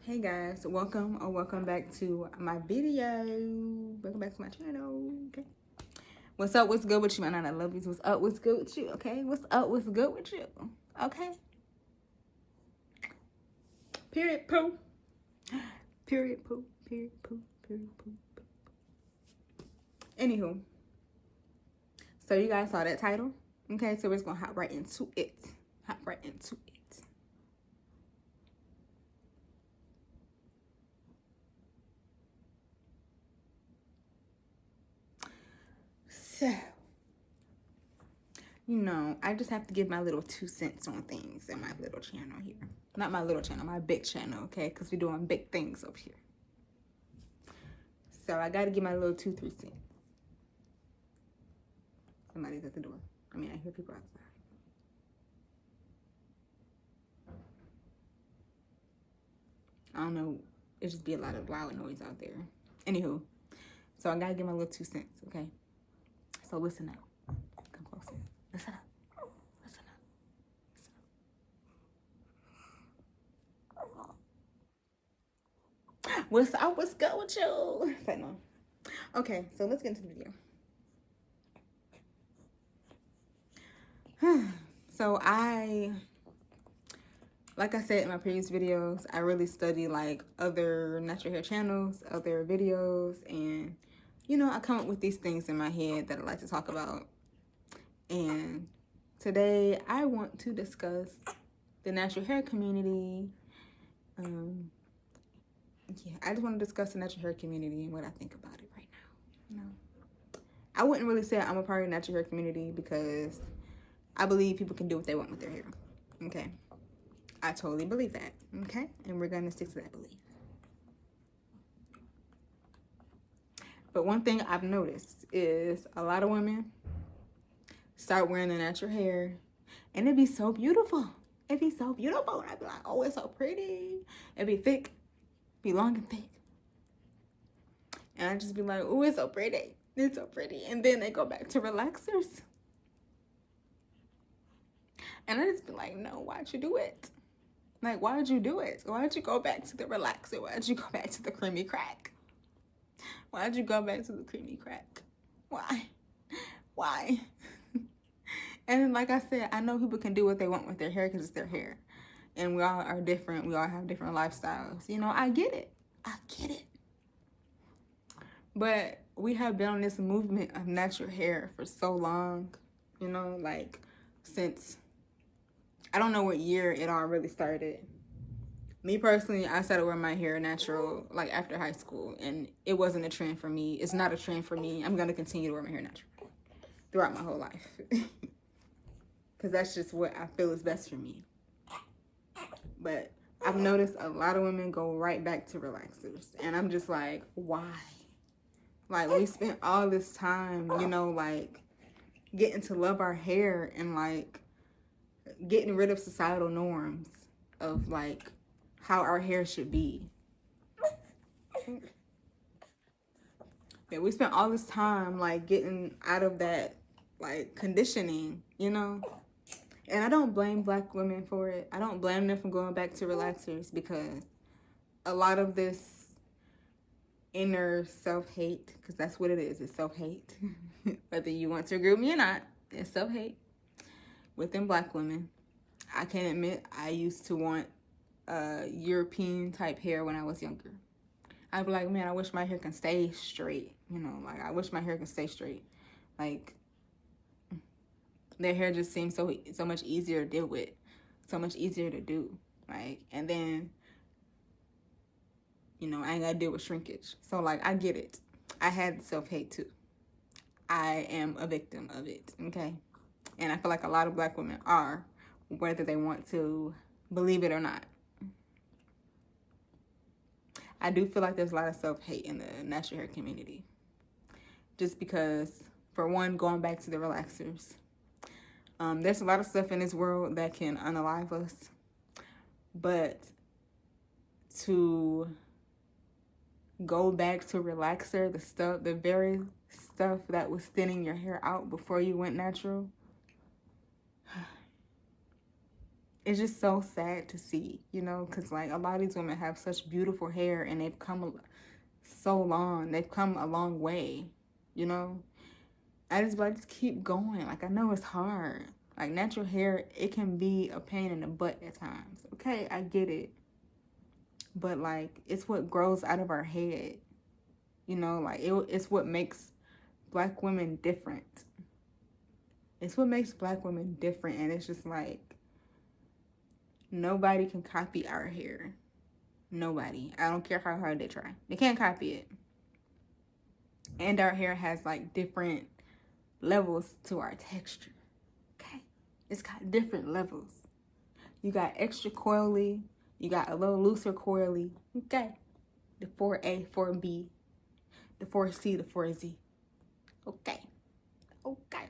Hey guys, welcome back to my video. Welcome back to my channel. Okay, what's up, what's good with you, man? I love you. What's up, what's good with you? Okay, what's up, what's good with you? Okay, period poo, period poo, period poo, period poo. Anywho, so you guys saw that title. Okay, so we're just gonna hop right into it. So, I just have to give my little 2 cents on things in my little channel here. Not my little channel, my big channel, okay? Because we're doing big things up here. So I got to give my little 2-3 cents. Somebody's at the door. I mean, I hear people outside. I don't know. It just be a lot of loud noise out there. Anywho, so I got to give my little 2 cents, okay? So listen up. Come closer. Listen up. Listen up. Listen up. What's up? What's good with you? No. Okay, so let's get into the video. So like I said in my previous videos, I really study like other natural hair channels, other videos, and I come up with these things in my head that I like to talk about. And today I want to discuss the natural hair community. I just want to discuss the natural hair community and what I think about it right now. I wouldn't really say I'm a part of the natural hair community because I believe people can do what they want with their hair. Okay. I totally believe that. Okay. And we're going to stick to that belief. But one thing I've noticed is a lot of women start wearing their natural hair and it'd be so beautiful. It'd be so beautiful. And I'd be like, oh, it's so pretty. It'd be thick, be long and thick. And I'd just be like, oh, it's so pretty. It's so pretty. And then they go back to relaxers. And I just be like, no, why'd you do it? Like, why'd you do it? Why'd you go back to the relaxer? Why'd you go back to the creamy crack? Why'd you go back to the creamy crack? Why? And like I said, I know people can do what they want with their hair because it's their hair. And we all are different. We all have different lifestyles. I get it. But we have been on this movement of natural hair for so long, like since, I don't know what year it all really started. Me personally, I started wearing my hair natural like after high school, and it wasn't a trend for me. It's not a trend for me. I'm going to continue to wear my hair natural throughout my whole life because that's just what I feel is best for me. But I've noticed a lot of women go right back to relaxers, and I'm just like, why? Like, we spent all this time, like getting to love our hair and like getting rid of societal norms of like how our hair should be. Yeah, we spent all this time like getting out of that like conditioning, And I don't blame Black women for it. I don't blame them for going back to relaxers because a lot of this inner self-hate, because that's what it is, it's self-hate. Whether you want to agree with me or not, it's self-hate within Black women. I can admit I used to want European type hair when I was younger. I'd be like, man, I wish my hair can stay straight. Like I wish my hair can stay straight. Like their hair just seems so much easier to deal with, so much easier to do. Like, and then I ain't gotta deal with shrinkage. So like I get it. I had self-hate too. I am a victim of it, okay? And I feel like a lot of Black women are, whether they want to believe it or not. I do feel like there's a lot of self-hate in the natural hair community. Just because, for one, going back to the relaxers. There's a lot of stuff in this world that can unalive us. But to go back to relaxer, the very stuff that was thinning your hair out before you went natural, it's just so sad to see, you know, because like a lot of these women have such beautiful hair and they've come so long. They've come a long way, you know. I just like to keep going. Like, I know it's hard. Like, natural hair, it can be a pain in the butt at times. Okay, I get it. But like, it's what grows out of our head, you know. Like, it's what makes black women different. It's what makes black women different. And it's just like, nobody can copy our hair. Nobody. I don't care how hard they try. They can't copy it. And our hair has like different levels to our texture. Okay? It's got different levels. You got extra coily. You got a little looser coily. Okay? The 4A, 4B, the 4C, the 4Z. Okay? Okay.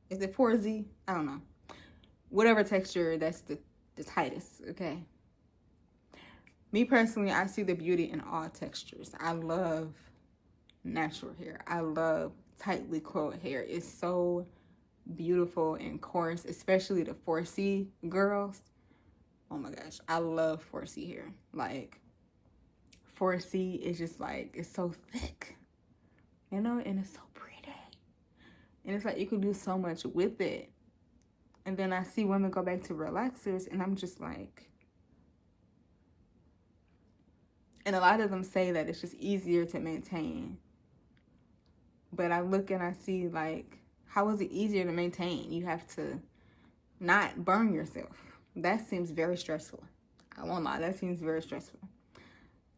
Is it 4Z? I don't know. Whatever texture, that's the tightest. Okay? Me personally, I see the beauty in all textures. I love natural hair. I love tightly coiled hair. It's so beautiful and coarse, especially the 4C girls. Oh my gosh, I love 4C hair. Like, 4C is just like, it's so thick, you know, and it's so pretty. And it's like you can do so much with it. And then I see women go back to relaxers and I'm just like, and a lot of them say that it's just easier to maintain. But I look and I see, like, how is it easier to maintain? You have to not burn yourself. That seems very stressful. I won't lie, that seems very stressful.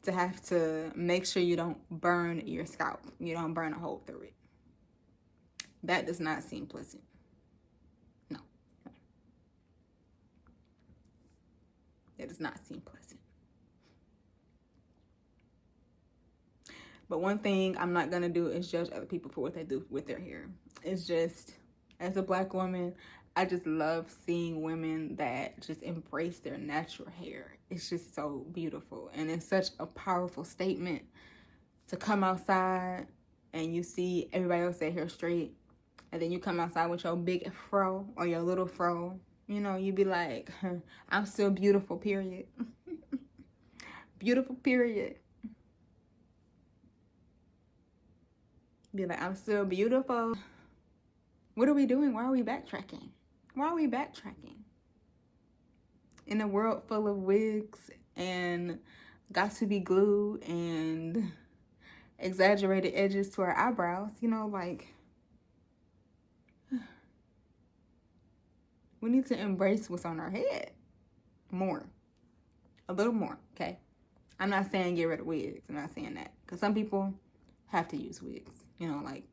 To have to make sure you don't burn your scalp. You don't burn a hole through it. That does not seem pleasant. No. That does not seem pleasant. But one thing I'm not going to do is judge other people for what they do with their hair. It's just, as a black woman, I just love seeing women that just embrace their natural hair. It's just so beautiful. And it's such a powerful statement to come outside and you see everybody else their hair straight. And then you come outside with your big fro or your little fro. You know, you be like, I'm still beautiful, period. Beautiful, period. Be like, I'm still beautiful. What are we doing? Why are we backtracking? Why are we backtracking? In a world full of wigs and got to be glue and exaggerated edges to our eyebrows, you know, like, we need to embrace what's on our head more. A little more, okay? I'm not saying get rid of wigs. I'm not saying that. Because some people have to use wigs. You know, like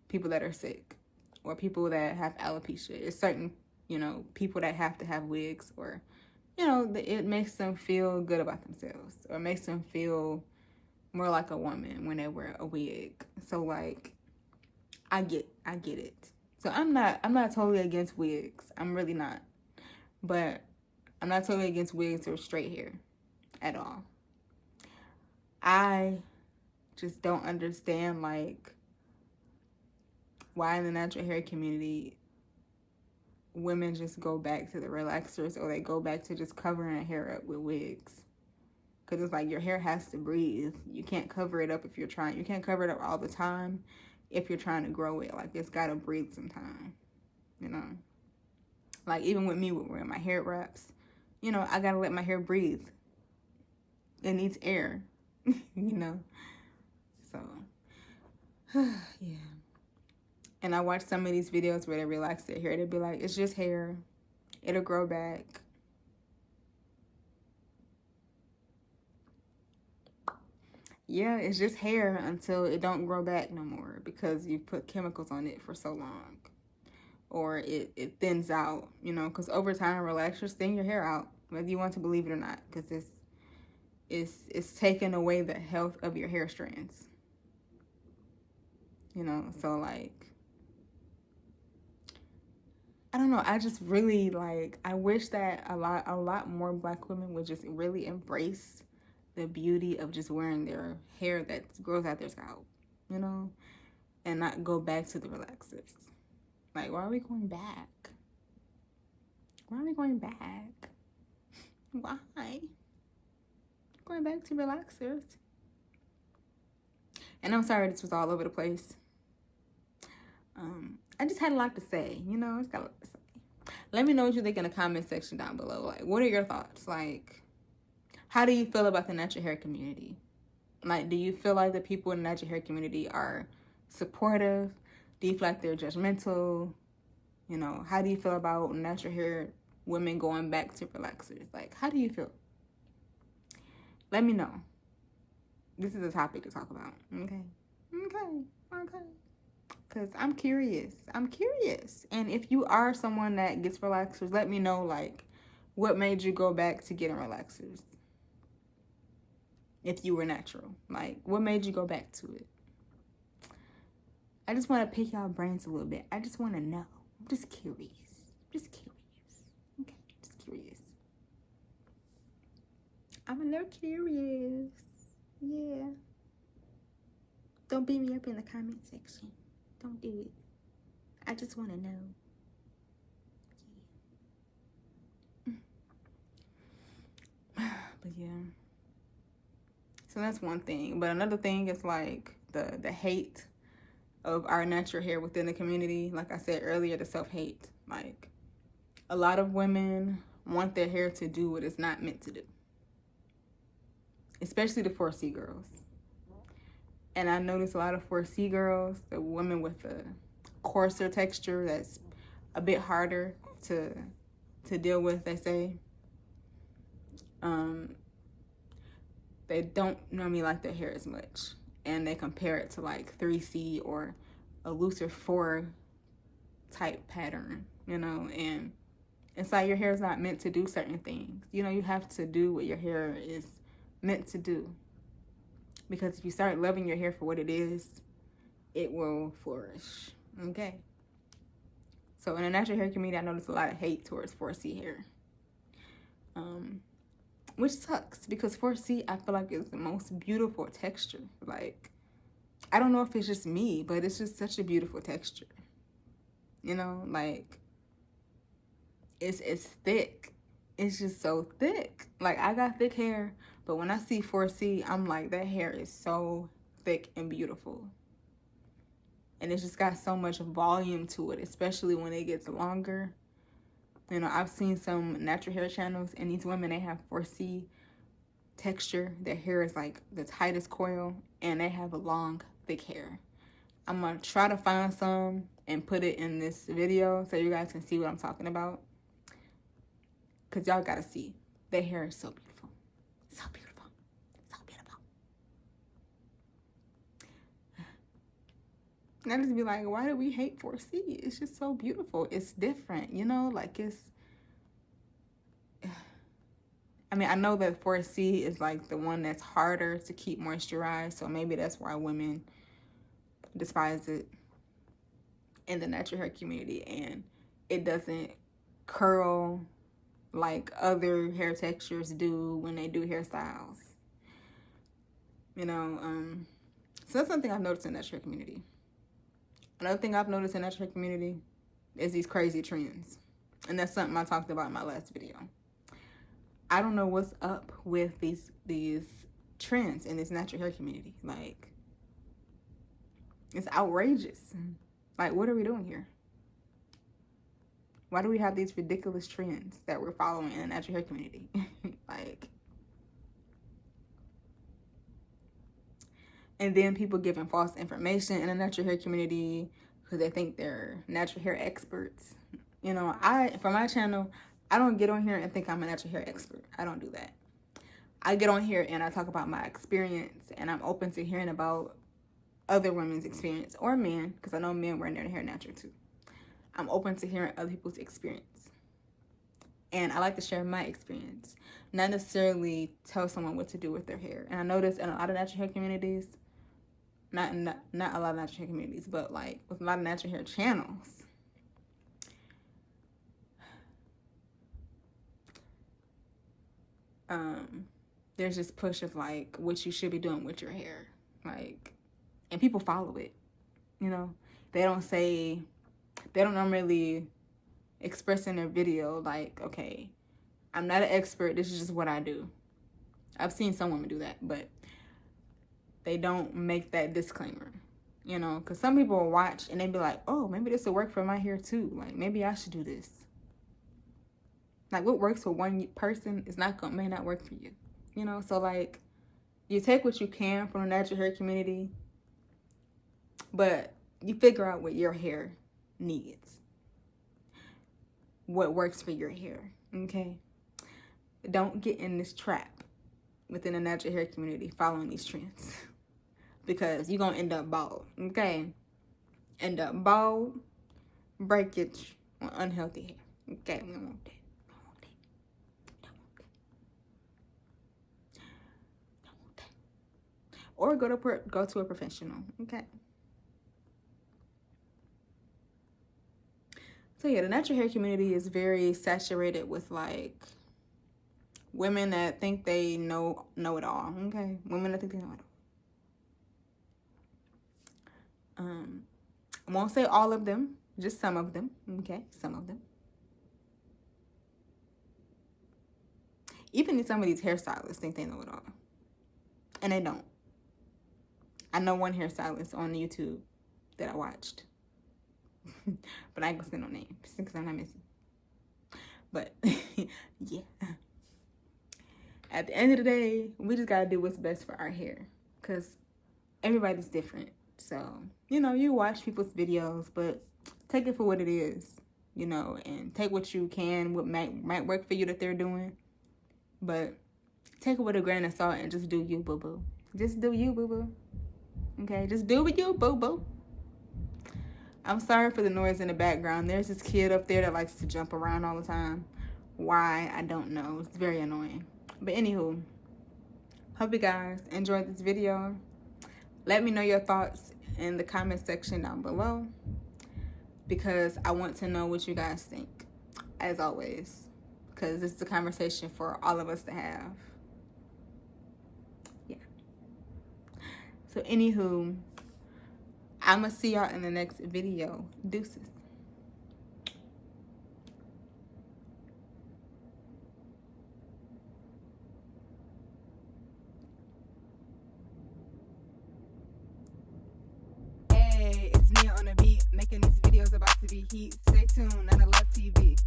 people that are sick or people that have alopecia. It's certain, you know, people that have to have wigs, or, you know, it makes them feel good about themselves or makes them feel more like a woman when they wear a wig. So like, I get it. So I'm not totally against wigs. I'm really not. But I'm not totally against wigs or straight hair at all. I just don't understand, like, why in the natural hair community women just go back to the relaxers or they go back to just covering their hair up with wigs. Because it's like your hair has to breathe. You can't cover it up if you're trying. You can't cover it up all the time if you're trying to grow it. Like, it's got to breathe sometime, you know. Like, even with me wearing my hair wraps, you know, I got to let my hair breathe. It needs air, you know. So, yeah. And I watch some of these videos where they relax their hair. They'll be like, it's just hair. It'll grow back. Yeah, it's just hair until it don't grow back no more because you put chemicals on it for so long. Or it thins out, you know, because over time, relaxers thin your hair out, whether you want to believe it or not, because it's taking away the health of your hair strands. You know, so like, I don't know. I just really like, I wish that a lot more black women would just really embrace the beauty of just wearing their hair that grows out their scalp, you know, and not go back to the relaxers. Like, why are we going back? Why are we going back? Why? Going back to relaxers. And I'm sorry this was all over the place. I just had a lot to say, you know, I just got a lot to say. Let me know what you think in the comment section down below. Like, what are your thoughts? Like, how do you feel about the natural hair community? Like, do you feel like the people in the natural hair community are supportive? Do you feel like they're judgmental? You know, how do you feel about natural hair women going back to relaxers? Like, how do you feel? Let me know. This is a topic to talk about. Okay. Because I'm curious. And if you are someone that gets relaxers, let me know, like, what made you go back to getting relaxers? If you were natural. Like, what made you go back to it? I just want to pick y'all brains a little bit. I just want to know. I'm just curious. Okay, just curious. I'm a little curious. Yeah. Don't beat me up in the comment section. Don't do it. I just want to know. Yeah. But yeah. So that's one thing. But another thing is like the hate of our natural hair within the community. Like I said earlier, the self-hate. Like, a lot of women want their hair to do what it's not meant to do. Especially the 4C girls. And I notice a lot of 4C girls, the women with a coarser texture that's a bit harder to deal with, they say. They don't normally like their hair as much. And they compare it to like 3C or a looser 4 type pattern, you know. And it's like your hair is not meant to do certain things. You know, you have to do what your hair is meant to do. Because if you start loving your hair for what it is, it will flourish. Okay. So in the natural hair community, I notice a lot of hate towards 4C hair. Which sucks, because 4C, I feel like, is the most beautiful texture. Like, I don't know if it's just me, but it's just such a beautiful texture. You know, like, it's thick. It's just so thick. Like, I got thick hair, but when I see 4C, I'm like, that hair is so thick and beautiful. And it's just got so much volume to it, especially when it gets longer. You know, I've seen some natural hair channels, and these women, they have 4C texture. Their hair is like the tightest coil, and they have a long, thick hair. I'm going to try to find some and put it in this video so you guys can see what I'm talking about. Because y'all got to see. Their hair is so beautiful. So beautiful. So beautiful. And I just be like, why do we hate 4C? It's just so beautiful. It's different, you know? Like, it's... I mean, I know that 4C is like the one that's harder to keep moisturized. So maybe that's why women despise it in the natural hair community. And it doesn't curl like other hair textures do when they do hairstyles. You know, so that's something I've noticed in the natural hair community. Another thing I've noticed in the natural hair community is these crazy trends. And that's something I talked about in my last video. I don't know what's up with these trends in this natural hair community. Like, it's outrageous. Like, what are we doing here? Why do we have these ridiculous trends that we're following in the natural hair community? Like, and then people giving false information in the natural hair community because they think they're natural hair experts. You know, for my channel, I don't get on here and think I'm a natural hair expert. I don't do that. I get on here and I talk about my experience, and I'm open to hearing about other women's experience, or men, because I know men wear their hair natural too. I'm open to hearing other people's experience. And I like to share my experience, not necessarily tell someone what to do with their hair. And I notice in a lot of natural hair communities, not a lot of natural hair communities, but like with a lot of natural hair channels, there's this push of like what you should be doing with your hair, like, and people follow it. You know, they don't normally express in their video like, okay, I'm not an expert. This is just what I do. I've seen some women do that, but they don't make that disclaimer, you know, because some people will watch and they be like, oh, maybe this will work for my hair too. Like, maybe I should do this. Like, what works for one person is may not work for you, you know? So, like, you take what you can from the natural hair community, but you figure out what your hair needs, what works for your hair, okay? Don't get in this trap within the natural hair community following these trends, because you're going to end up bald, okay? End up bald, breakage, or unhealthy hair, okay? We don't want that. Or go to a professional, okay? So yeah, the natural hair community is very saturated with like women that think they know it all, okay? Women that think they know it all. I won't say all of them, just some of them, okay? Some of them. Even some of these hairstylists think they know it all, and they don't. I know one hairstylist on YouTube that I watched, but I ain't gonna say no names because I'm not missing. But yeah, at the end of the day, we just gotta do what's best for our hair, because everybody's different. So, you know, you watch people's videos, but take it for what it is, you know, and take what you can, what might work for you that they're doing, but take it with a grain of salt and just do you, boo-boo. Just do you, boo-boo. Okay, just do with you, boo-boo. I'm sorry for the noise in the background. There's this kid up there that likes to jump around all the time. Why? I don't know. It's very annoying. But anywho, hope you guys enjoyed this video. Let me know your thoughts in the comment section down below, because I want to know what you guys think, as always, because this is a conversation for all of us to have. Yeah. So anywho, I'm gonna see y'all in the next video. Deuces. Hey, it's Nia on the beat, making these videos about to be heat. Stay tuned, Nana Love TV.